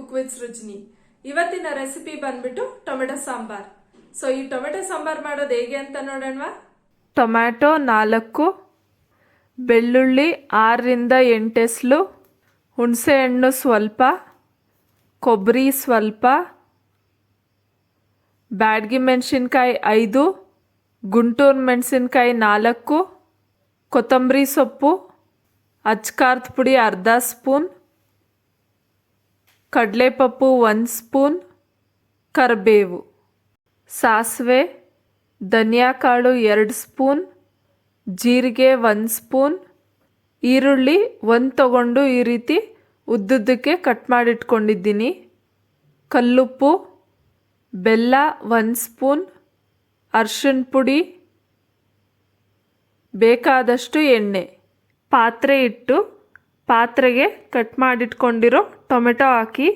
Cook with Srujani. ಇವತ್ತಿನ recipe ಬಂದ್ಬಿಟ್ಟು tomato sambar. So ಈ ಟೊಮೆಟೊ ಸಾಂಬಾರ್ ಮಾಡೋದು ಹೇಗೆ ಅಂತ ನೋಡೋಣವಾ. ಟೊಮ್ಯಾಟೊ 4, ಬೆಳ್ಳುಳ್ಳಿ 6ರಿಂದ 8 ಎಸಳು, ಹುಣಸೆಹಣ್ಣು ಸ್ವಲ್ಪ, ಕೊಬ್ಬರಿ ಸ್ವಲ್ಪ, ಬ್ಯಾಡಗಿ ಮೆಣಸಿನ್ಕಾಯಿ 5, ಗುಂಟೂರು ಮೆಣಸಿನ್ಕಾಯಿ 4, ಕೊತ್ತಂಬರಿ ಸೊಪ್ಪು, ಅಚ್ಕಾರದ ಪುಡಿ ಅರ್ಧ ಸ್ಪೂನ್, ಕಡಲೆಪಪ್ಪು 1 ಸ್ಪೂನ್, ಕರಿಬೇವು, ಸಾಸಿವೆ, ಧನಿಯಾ ಕಾಳು 2 ಸ್ಪೂನ್, ಜೀರಿಗೆ 1 ಸ್ಪೂನ್, ಈರುಳ್ಳಿ 1 ತಗೊಂಡು ಈ ರೀತಿ ಉದ್ದುದ್ದಕ್ಕೆ ಕಟ್ ಮಾಡಿಟ್ಕೊಂಡಿದ್ದೀನಿ, ಕಲ್ಲುಪ್ಪು, ಬೆಲ್ಲ 1 ಸ್ಪೂನ್, ಅರಿಶಿನ ಪುಡಿ, ಬೇಕಾದಷ್ಟು ಎಣ್ಣೆ. ಪಾತ್ರೆ ಇಟ್ಟು ಪಾತ್ರೆಗೆ ಕಟ್ ಮಾಡಿಟ್ಕೊಂಡಿರೋ ಟೊಮೆಟೊ ಹಾಕಿ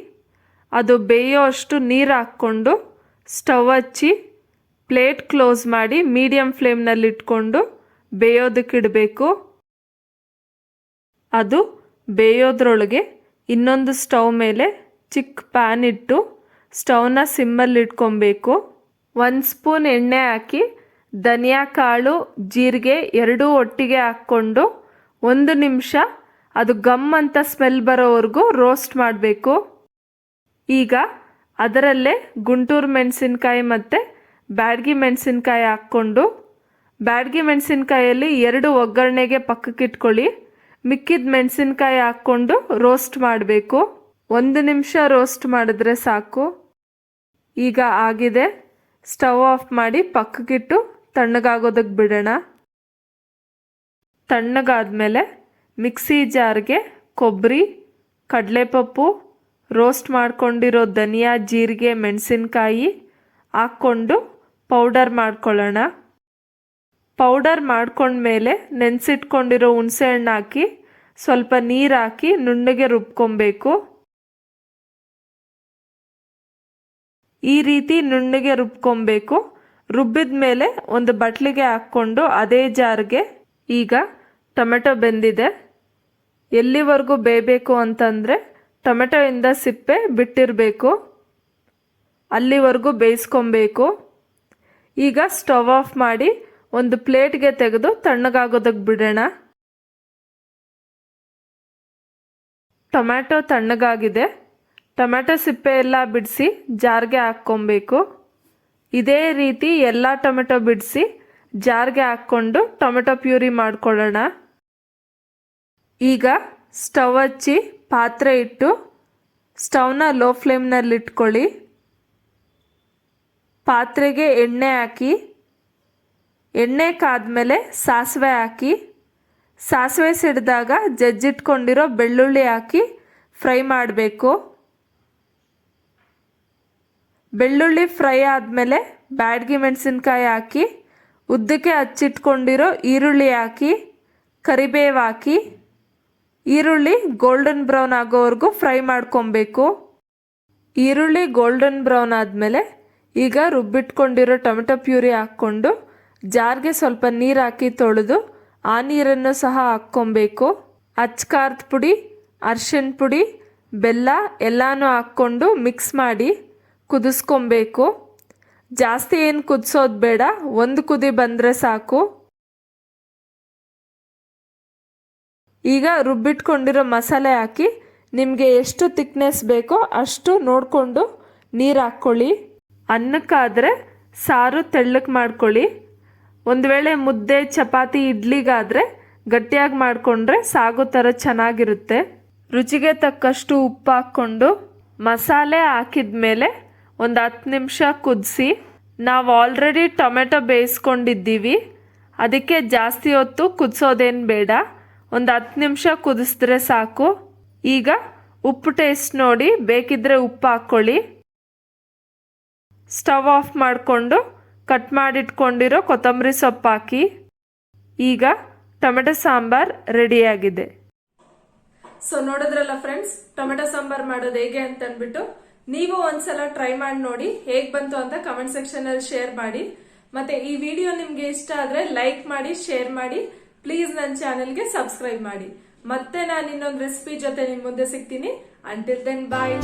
ಅದು ಬೇಯೋ ಅಷ್ಟು ನೀರು ಹಾಕ್ಕೊಂಡು ಸ್ಟವ್ ಹಚ್ಚಿ ಪ್ಲೇಟ್ ಕ್ಲೋಸ್ ಮಾಡಿ ಮೀಡಿಯಮ್ ಫ್ಲೇಮ್ನಲ್ಲಿ ಇಟ್ಕೊಂಡು ಬೇಯೋದಕ್ಕಿಡಬೇಕು. ಅದು ಬೇಯೋದ್ರೊಳಗೆ ಇನ್ನೊಂದು ಸ್ಟವ್ ಮೇಲೆ ಚಿಕ್ಕ ಪ್ಯಾನ್ ಇಟ್ಟು ಸ್ಟವ್ನ ಸಿಮ್ಮಲ್ಲಿ ಇಟ್ಕೊಬೇಕು. 1 ಸ್ಪೂನ್ ಎಣ್ಣೆ ಹಾಕಿ ಧನಿಯಾ ಕಾಳು ಜೀರಿಗೆ ಎರಡೂ ಒಟ್ಟಿಗೆ ಹಾಕ್ಕೊಂಡು 1 ನಿಮಿಷ ಅದು ಗಮ್ ಅಂತ ಸ್ಮೆಲ್ ಬರೋವರೆಗೂ ರೋಸ್ಟ್ ಮಾಡಬೇಕು. ಈಗ ಅದರಲ್ಲೇ ಗುಂಟೂರು ಮೆಣಸಿನ್ಕಾಯಿ ಮತ್ತು ಬ್ಯಾಡಗಿ ಮೆಣಸಿನ್ಕಾಯಿ ಹಾಕ್ಕೊಂಡು ಬ್ಯಾಡಗಿ ಮೆಣಸಿನ್ಕಾಯಲ್ಲಿ 2 ಒಗ್ಗರಣೆಗೆ ಪಕ್ಕಕ್ಕಿಟ್ಕೊಳ್ಳಿ. ಮಿಕ್ಕಿದ ಮೆಣಸಿನ್ಕಾಯಿ ಹಾಕ್ಕೊಂಡು ರೋಸ್ಟ್ ಮಾಡಬೇಕು. 1 ನಿಮಿಷ ರೋಸ್ಟ್ ಮಾಡಿದ್ರೆ ಸಾಕು. ಈಗ ಆಗಿದೆ. ಸ್ಟವ್ ಆಫ್ ಮಾಡಿ ಪಕ್ಕಕ್ಕಿಟ್ಟು ತಣ್ಣಗಾಗೋದಕ್ಕೆ ಬಿಡೋಣ. ತಣ್ಣಗಾದ್ಮೇಲೆ ಮಿಕ್ಸಿ ಜಾರ್ಗೆ ಕೊಬ್ಬರಿ, ಕಡಲೆಪಪ್ಪು, ರೋಸ್ಟ್ ಮಾಡ್ಕೊಂಡಿರೋ ಧನಿಯಾ, ಜೀರಿಗೆ, ಮೆಣಸಿನ್ಕಾಯಿ ಹಾಕ್ಕೊಂಡು ಪೌಡರ್ ಮಾಡ್ಕೊಳ್ಳೋಣ. ಪೌಡರ್ ಮಾಡ್ಕೊಂಡ್ಮೇಲೆ ನೆನೆಸಿಟ್ಕೊಂಡಿರೋ ಹುಣಸೆಹಣ್ಣು ಹಾಕಿ ಸ್ವಲ್ಪ ನೀರು ಹಾಕಿ ನುಣ್ಣಗೆ ರುಬ್ಕೊಬೇಕು. ಈ ರೀತಿ ನುಣ್ಣಗೆ ರುಬ್ಕೊಬೇಕು. ರುಬ್ಬಿದ ಮೇಲೆ ಒಂದು ಬಟ್ಲಿಗೆ ಹಾಕ್ಕೊಂಡು ಅದೇ ಜಾರ್ಗೆ ಈಗ ಟೊಮೆಟೊ ಬೆಂದಿದೆ. ಎಲ್ಲಿವರೆಗೂ ಬೇಯಬೇಕು ಅಂತಂದರೆ ಟೊಮೆಟೊಯಿಂದ ಸಿಪ್ಪೆ ಬಿಟ್ಟಿರಬೇಕು, ಅಲ್ಲಿವರೆಗೂ ಬೇಯಿಸ್ಕೊಬೇಕು. ಈಗ ಸ್ಟವ್ ಆಫ್ ಮಾಡಿ ಒಂದು ಪ್ಲೇಟ್ಗೆ ತೆಗೆದು ತಣ್ಣಗಾಗೋದಕ್ಕೆ ಬಿಡೋಣ. ಟೊಮ್ಯಾಟೊ ತಣ್ಣಗಾಗಿದೆ. ಟೊಮ್ಯಾಟೊ ಸಿಪ್ಪೆ ಎಲ್ಲ ಬಿಡಿಸಿ ಜಾರ್ಗೆ ಹಾಕ್ಕೊಬೇಕು. ಇದೇ ರೀತಿ ಎಲ್ಲ ಟೊಮೆಟೊ ಬಿಡಿಸಿ ಜಾರ್ಗೆ ಹಾಕ್ಕೊಂಡು ಟೊಮೆಟೊ ಪ್ಯೂರಿ ಮಾಡ್ಕೊಳ್ಳೋಣ. ಈಗ ಸ್ಟವ್ ಹಚ್ಚಿ ಪಾತ್ರೆ ಇಟ್ಟು ಸ್ಟವ್ನ ಲೋ ಫ್ಲೇಮ್ನಲ್ಲಿ ಇಟ್ಕೊಳ್ಳಿ. ಪಾತ್ರೆಗೆ ಎಣ್ಣೆ ಹಾಕಿ ಎಣ್ಣೆ ಕಾದ್ಮೇಲೆ ಸಾಸಿವೆ ಹಾಕಿ ಸಾಸಿವೆ ಸಿಡಿದಾಗ ಜಜ್ಜಿಟ್ಕೊಂಡಿರೋ ಬೆಳ್ಳುಳ್ಳಿ ಹಾಕಿ ಫ್ರೈ ಮಾಡಬೇಕು. ಬೆಳ್ಳುಳ್ಳಿ ಫ್ರೈ ಆದಮೇಲೆ ಬ್ಯಾಡಗಿ ಮೆಣಸಿನ್ಕಾಯಿ ಹಾಕಿ ಉದ್ದಕ್ಕೆ ಹಚ್ಚಿಟ್ಕೊಂಡಿರೋ ಈರುಳ್ಳಿ ಹಾಕಿ ಕರಿಬೇವು ಹಾಕಿ ಈರುಳ್ಳಿ ಗೋಲ್ಡನ್ ಬ್ರೌನ್ ಆಗೋವರೆಗೂ ಫ್ರೈ ಮಾಡ್ಕೊಬೇಕು. ಈರುಳ್ಳಿ ಗೋಲ್ಡನ್ ಬ್ರೌನ್ ಆದಮೇಲೆ ಈಗ ರುಬ್ಬಿಟ್ಕೊಂಡಿರೋ ಟೊಮೆಟೊ ಪ್ಯೂರಿ ಹಾಕ್ಕೊಂಡು ಜಾರ್ಗೆ ಸ್ವಲ್ಪ ನೀರು ಹಾಕಿ ತೊಳೆದು ಆ ನೀರನ್ನು ಸಹ ಹಾಕ್ಕೊಬೇಕು. ಅಚ್ಕಾರದ ಪುಡಿ, ಅರಿಶಿನ ಪುಡಿ, ಬೆಲ್ಲ ಎಲ್ಲನೂ ಹಾಕ್ಕೊಂಡು ಮಿಕ್ಸ್ ಮಾಡಿ ಕುದಿಸ್ಕೊಬೇಕು. ಜಾಸ್ತಿ ಏನು ಕುದಿಸೋದು ಬೇಡ, 1 ಕುದಿ ಬಂದರೆ ಸಾಕು. ಈಗ ರುಬ್ಬಿಟ್ಕೊಂಡಿರೋ ಮಸಾಲೆ ಹಾಕಿ ನಿಮಗೆ ಎಷ್ಟು ಥಿಕ್ನೆಸ್ ಬೇಕೋ ಅಷ್ಟು ನೋಡಿಕೊಂಡು ನೀರು ಹಾಕ್ಕೊಳ್ಳಿ. ಅನ್ನಕ್ಕಾದರೆ ಸಾರು ತೆಳ್ಳಗೆ ಮಾಡ್ಕೊಳ್ಳಿ. ಒಂದು ವೇಳೆ ಮುದ್ದೆ, ಚಪಾತಿ, ಇಡ್ಲಿಗಾದರೆ ಗಟ್ಟಿಯಾಗಿ ಮಾಡಿಕೊಂಡ್ರೆ ಸಾಗೋ ಥರ ಚೆನ್ನಾಗಿರುತ್ತೆ. ರುಚಿಗೆ ತಕ್ಕಷ್ಟು ಉಪ್ಪು ಹಾಕ್ಕೊಂಡು ಮಸಾಲೆ ಹಾಕಿದ ಮೇಲೆ ಒಂದು 10 ನಿಮಿಷ ಕುದಿಸಿ. ನಾವು ಆಲ್ರೆಡಿ ಟೊಮೆಟೊ ಬೇಯಿಸ್ಕೊಂಡಿದ್ದೀವಿ, ಅದಕ್ಕೆ ಜಾಸ್ತಿ ಹೊತ್ತು ಕುದಿಸೋದೇನು ಬೇಡ, ಒಂದು 10 ನಿಮಿಷ ಕುದಿಸಿದ್ರೆ ಸಾಕು. ಈಗ ಉಪ್ಪು ಟೇಸ್ಟ್ ನೋಡಿ, ಬೇಕಿದ್ರೆ ಉಪ್ಪು ಹಾಕ್ಕೊಳ್ಳಿ. ಸ್ಟವ್ ಆಫ್ ಮಾಡಿಕೊಂಡು ಕಟ್ ಮಾಡಿಟ್ಕೊಂಡಿರೋ ಕೊತ್ತಂಬರಿ ಸೊಪ್ಪು ಹಾಕಿ. ಈಗ ಟೊಮೆಟೊ ಸಾಂಬಾರ್ ರೆಡಿಯಾಗಿದೆ. ಸೊ ನೋಡಿದ್ರಲ್ಲ ಫ್ರೆಂಡ್ಸ್, ಟೊಮೆಟೊ ಸಾಂಬಾರ್ ಮಾಡೋದು ಹೇಗೆ ಅಂತ ಅಂದ್ಬಿಟ್ಟು ನೀವು ಒಂದ್ಸಲ ಟ್ರೈ ಮಾಡಿ ನೋಡಿ. ಹೇಗ್ ಬಂತು ಅಂತ ಕಮೆಂಟ್ ಸೆಕ್ಷನ್ ಅಲ್ಲಿ ಶೇರ್ ಮಾಡಿ. ಮತ್ತೆ ಈ ವಿಡಿಯೋ ನಿಮ್ಗೆ ಇಷ್ಟ ಆದ್ರೆ ಲೈಕ್ ಮಾಡಿ, ಶೇರ್ ಮಾಡಿ. ಪ್ಲೀಸ್ ನನ್ನ ಚಾನೆಲ್ಗೆ ಸಬ್ಸ್ಕ್ರೈಬ್ ಮಾಡಿ. ಮತ್ತೆ ನಾನು ಇನ್ನೊಂದು ರೆಸಿಪಿ ಜೊತೆ ನಿಮ್ ಮುಂದೆ ಸಿಗ್ತೀನಿ. ಅಂಟಿಲ್ ದೆನ್ ಬಾಯ್.